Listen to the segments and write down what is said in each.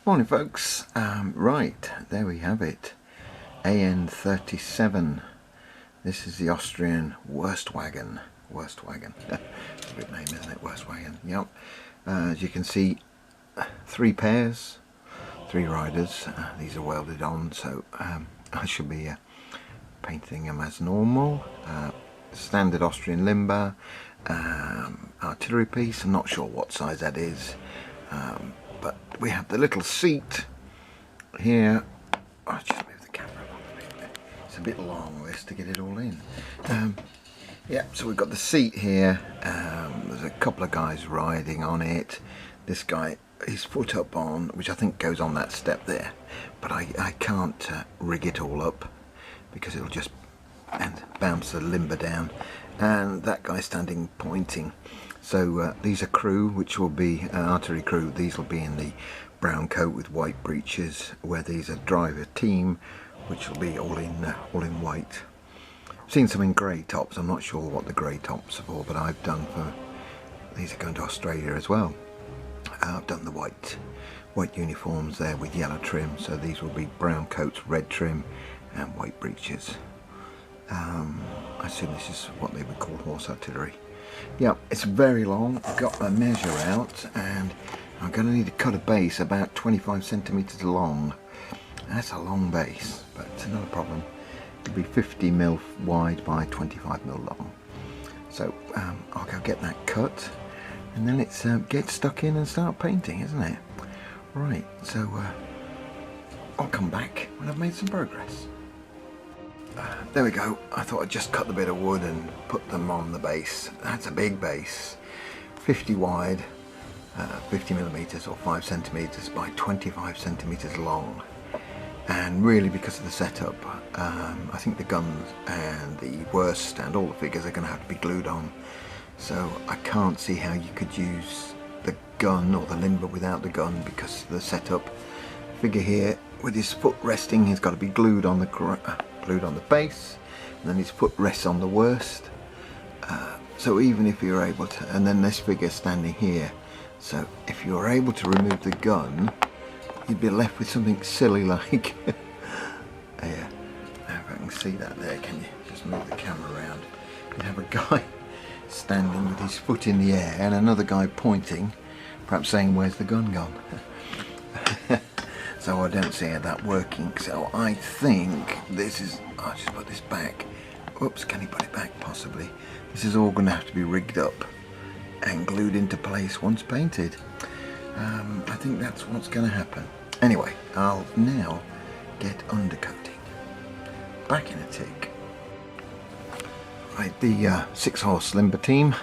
Morning folks, right, there we have it, AN37. This is the Austrian Wurst wagon. It's a good name, isn't it? Wurst wagon. Yep. As you can see, 3 pairs, 3 riders. These are welded on, so I should be painting them as normal. Standard Austrian limber, artillery piece. I'm not sure what size that is, but we have the little seat here. I'll just move the camera a bit. It's a bit long, this, to get it all in. Yeah, so we've got the seat here. There's a couple of guys riding on it. This guy, his foot up on, which I think goes on that step there, but I can't rig it all up because it'll just bounce the limber down. And that guy standing pointing. So these are crew, which will be artillery crew. These will be in the brown coat with white breeches, where these are driver team, which will be all in white. I've seen some in grey tops. I'm not sure what the grey tops are for, but I've done for, these are going to Australia as well. I've done the white uniforms there with yellow trim, so these will be brown coats, red trim and white breeches. I assume this is what they would call horse artillery. Yeah, it's very long. I've got my measure out and I'm going to need to cut a base about 25 centimeters long. That's a long base, but it's not a problem. It'll be 50 mil wide by 25 mil long. So I'll go get that cut, and then it's get stuck in and start painting, isn't it? Right, so I'll come back when I've made some progress. There we go. I thought I'd just cut the bit of wood and put them on the base. That's a big base, 50 wide, 50 millimeters or 5 centimeters by 25 centimeters long. And really, because of the setup, I think the guns and the Wurst and all the figures are going to have to be glued on. So I can't see how you could use the gun or the limber without the gun, because the setup figure here with his foot resting, he's got to be glued on the base, and then his foot rests on the Wurst. So even if you're able to, and then this figure standing here, so if you're able to remove the gun, you'd be left with something silly like yeah, if I can see that there, can you just move the camera around? You'd have a guy standing with his foot in the air and another guy pointing, perhaps saying, where's the gun gone? So I don't see that working, so I think this is, I'll just put this back. Oops, can he put it back? Possibly. This is all going to have to be rigged up and glued into place once painted. I think that's what's going to happen. Anyway, I'll now get undercoating. Back in a tick. Right, the 6-horse limber team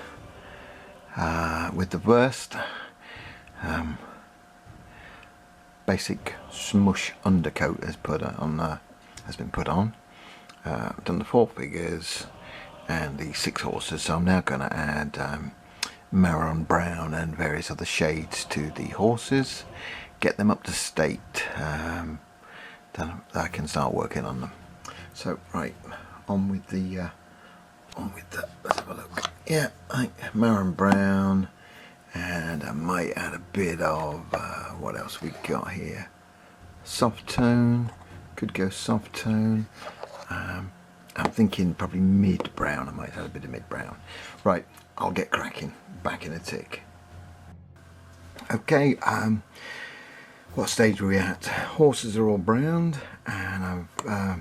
with the Wurst. Basic smush undercoat has been put on. I've done the 4 figures and the 6 horses, so I'm now going to add marron brown and various other shades to the horses, get them up to state, then I can start working on them. So right, on with the let's have a look. Yeah, marron brown, and I might add a bit of what else we got here, soft tone, could go soft tone. I'm thinking probably mid brown. I might add a bit of mid brown. Right, I'll get cracking. Back in a tick. Okay, what stage are we at? Horses are all browned, and I've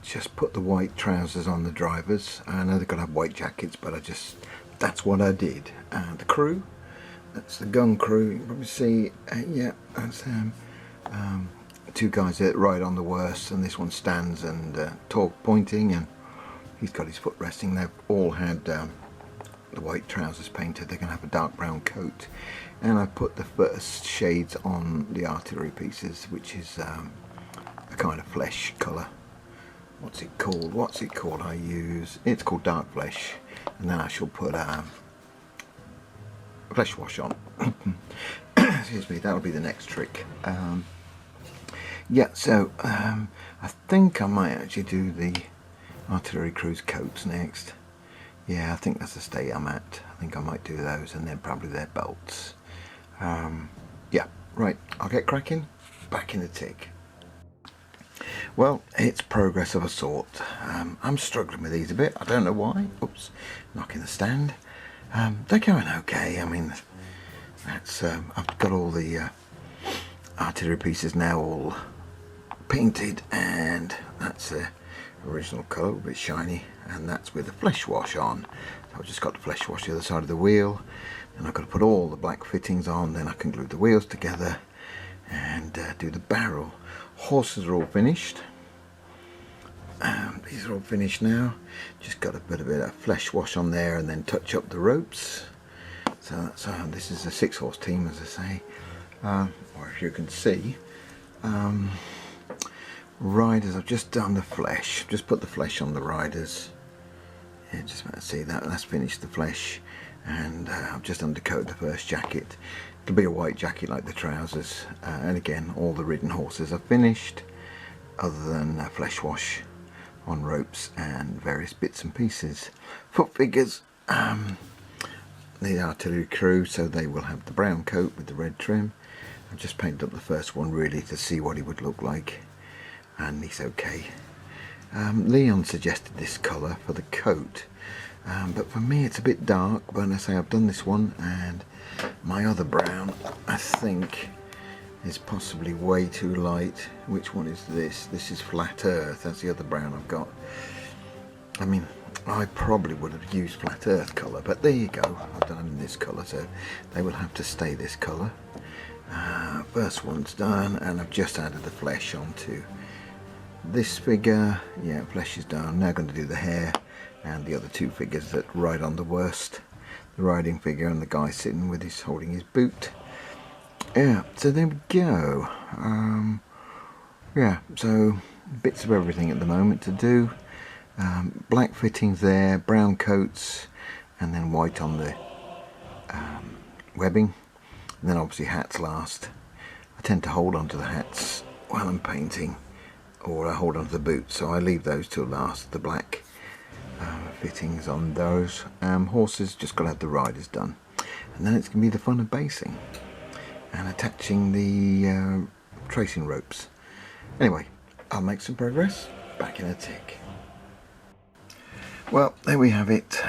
just put the white trousers on the drivers. I know they're gonna have white jackets, but that's what I did. And the crew, that's the gun crew. You can probably see, yeah, that's 2 guys that ride on the Wurst, and this one stands and pointing, and he's got his foot resting. They've all had the white trousers painted. They're going to have a dark brown coat, and I put the first shades on the artillery pieces, which is a kind of flesh colour. What's it called? It's called dark flesh, and then I shall put flesh wash on. Excuse me, that'll be the next trick. Yeah, so I think I might actually do the artillery crew's coats next. Yeah, I think that's the state I'm at. I think I might do those, and then probably their belts. Yeah, Right, I'll get cracking, back in the tick. Well, it's progress of a sort. I'm struggling with these a bit, I don't know why. Oops, knocking the stand. They're going okay. I mean, that's I've got all the artillery pieces now all painted, and that's the original colour, a bit shiny, and that's with the flesh wash on. So I've just got the flesh wash the other side of the wheel, and I've got to put all the black fittings on, then I can glue the wheels together and do the barrel. Horses are all finished. These are all finished now. Just got to put a bit of flesh wash on there and then touch up the ropes. So that's this is a 6-horse team, as I say, or if you can see. Riders, I've just done the flesh, just put the flesh on the riders. Yeah, just about to see that. That's finished the flesh, and I've just undercoated the first jacket. It'll be a white jacket like the trousers, and again all the ridden horses are finished, other than flesh wash on ropes and various bits and pieces. Foot figures, the artillery crew, so they will have the brown coat with the red trim. I've just painted up the first one really to see what he would look like, and he's okay. Leon suggested this colour for the coat, but for me it's a bit dark. But I say I've done this one, and my other brown I think is possibly way too light. Which one is this? This is Flat Earth. That's the other brown I've got. I mean, I probably would have used Flat Earth colour, but there you go. I've done in this colour, so they will have to stay this colour. First one's done, and I've just added the flesh onto this figure. Yeah, flesh is done. Now I'm going to do the hair and the other two figures that ride on the Wurst. The riding figure and the guy sitting with his holding his boot. Yeah, so there we go. Yeah, so bits of everything at the moment to do. Black fittings there, brown coats, and then white on the webbing. And then obviously hats last. I tend to hold on to the hats while I'm painting, or I hold on to the boots, so I leave those till last, the black fittings on those. Horses, just got to have the riders done. And then it's going to be the fun of basing and attaching the tracing ropes. Anyway, I'll make some progress, back in a tick. Well, there we have it.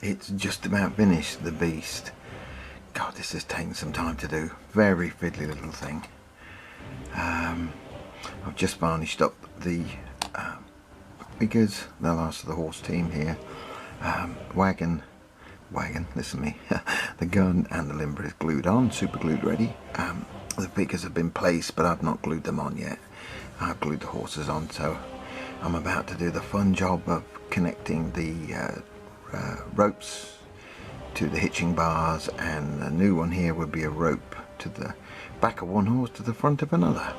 It's just about finished, the beast. God, this has taken some time to do. Very fiddly little thing. I've just varnished up the figures, the last of the horse team here. Wagon, listen to me. The gun and the limber is glued on, super glued ready. The figures have been placed, but I've not glued them on yet. I've glued the horses on, so I'm about to do the fun job of connecting the ropes to the hitching bars, and the new one here would be a rope to the back of one horse to the front of another.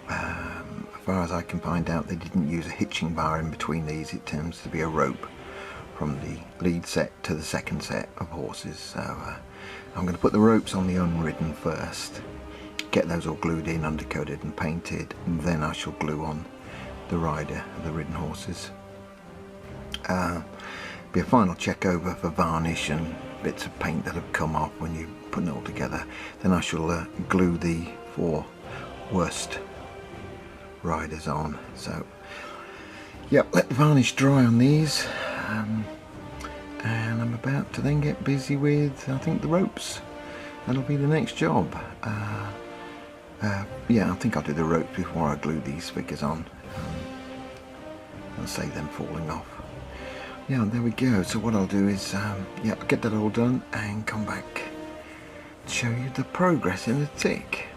As far as I can find out, they didn't use a hitching bar in between these. It tends to be a rope from the lead set to the second set of horses. So I'm going to put the ropes on the unridden first, get those all glued in, undercoated and painted, and then I shall glue on the rider, the ridden horses. Be a final check over for varnish and bits of paint that have come off when you put it all together. Then I shall glue the 4 Wurst riders on. So yep, let the varnish dry on these, and I'm about to then get busy with, I think, the ropes. That'll be the next job. Yeah, I think I'll do the ropes before I glue these figures on. I'll save them falling off. Yeah, there we go. So what I'll do is, yeah, I'll get that all done and come back to show you the progress in the tick.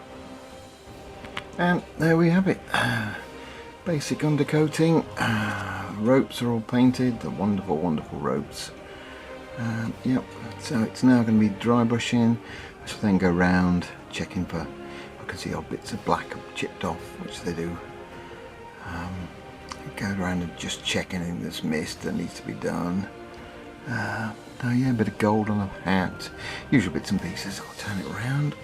And there we have it. Basic undercoating. Ropes are all painted. The wonderful, wonderful ropes. Yep. So it's now going to be dry brushing. I shall then go round checking for. I can see odd bits of black chipped off, which they do. Go around and just check anything that's missed that needs to be done. Oh yeah, a bit of gold on the hat. Usual bits and pieces. I'll turn it around.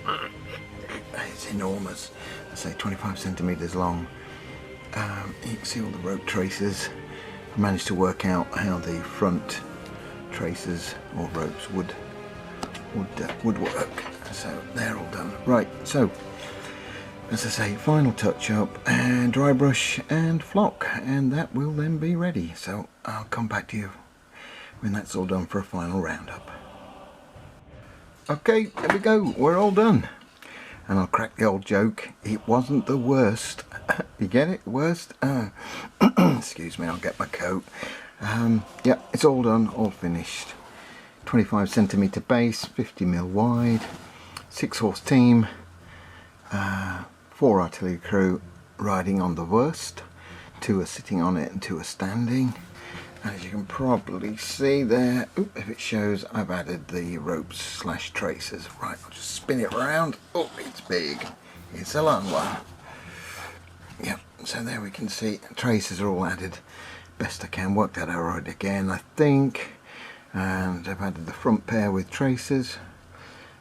It's enormous. I say 25 centimeters long. You can see all the rope traces. I managed to work out how the front traces or ropes would work. So they're all done. Right, so as I say, final touch up and dry brush and flock, and that will then be ready. So I'll come back to you when that's all done for a final roundup. Okay, there we go, we're all done. And I'll crack the old joke, it wasn't the worst. You get it? Worst? Excuse me, I'll get my coat. Yeah, it's all done, all finished. 25cm base, 50mm wide, 6-horse team, 4 artillery crew riding on the Wurst. 2 are sitting on it and 2 are standing. As you can probably see there, if it shows, I've added the ropes / traces. Right, I'll just spin it around. Oh, it's big. It's a long one. Yep, so there we can see traces are all added best I can. Worked that out again, I think. And I've added the front pair with traces.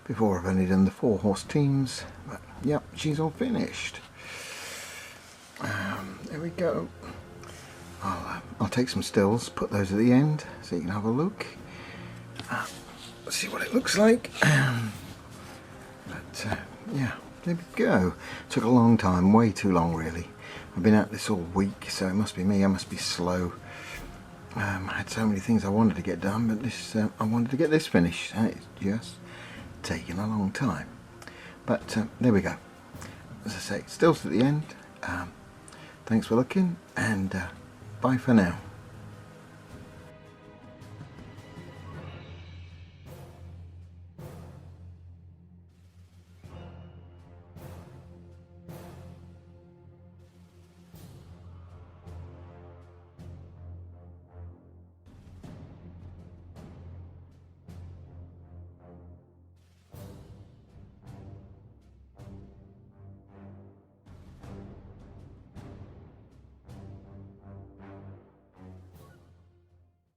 Before I've only done the 4-horse teams. But yep, she's all finished. There we go. I'll take some stills, put those at the end so you can have a look. Let's see what it looks like. But yeah, there we go. Took a long time, way too long really. I've been at this all week, so it must be me, I must be slow. I had so many things I wanted to get done, but this I wanted to get this finished, and it's just taken a long time. But there we go. As I say, stills at the end. Thanks for looking, and bye for now.